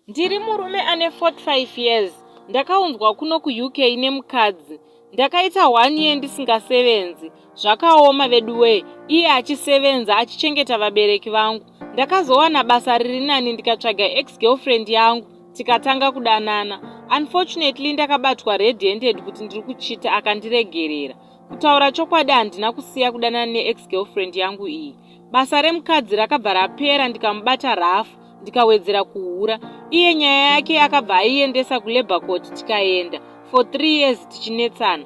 Ndiri murume ane 45 years. Ndakaunzwa kuno ku-UK nemukadzi. Ndakaita 1 year ndisingasevenzi. Zvakaoma veduwe, iye achisevenza achichengeta vabereki vangu. Ndakazowana basa riri nani ndikatsvaga ex-girlfriend yangu tikatanga kudanana. Unfortunately ndakabatwa red-handed kuti ndiri kuchita akandiregerera. Kutaura chokwadi handina kusiya kudanana ne-ex-girlfriend yangu iyi. Basa remukadzi rakabva rapera ndikamubata rafu ndikawedzera kuhura. Iye nyaya yake akabva aiendesa kuLabour Court tikaenda for 3 years tichinetsana.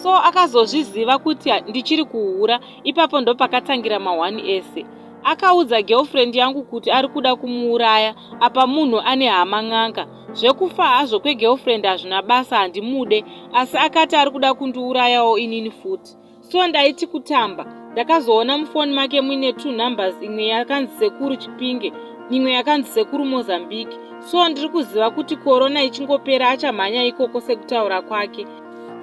So akazozviziva kuti ndichiri kuhura, ipapo ndo pakatangira ma1 ese. Akaudza girlfriend yangu kuti ari kuda kumuuraya, apa munhu ane hama ng'anga. Zvekufa hazvo kwegirlfriend hazvina basa, handimude, asi akati ari kuda kundiurayawo inini futi. So ndaiti kutamba, ndakazoona mufoni make muine 2 numbers, imwe yakanzi Sekuru Chipinge, imwe yakanzi Sekuru Mozambique. So ndiri kuziva kuti korona ichingopera achamhanya ikoko sekutaura kwake.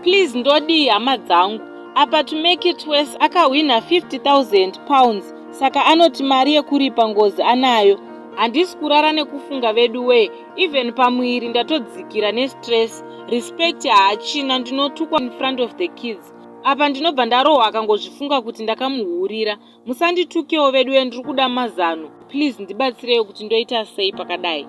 Please ndodii hama dzangu. Apa to make it worse akahwina 50,000 pounds. Saka anoti mari yekuripa ngozi anayo. Handisi kurara nekufunga veduwe. Even pamwiri ndatodzikira nestress. Respect haachina, ndinotukwa in front of the kids. Apa ndinobva ndarohwa akangozvifunga kuti ndakamuhurira. Musanditukewo veduwe, ndiri kuda mazano. Please ndibatsirewo kuti ndoita sei pakadai.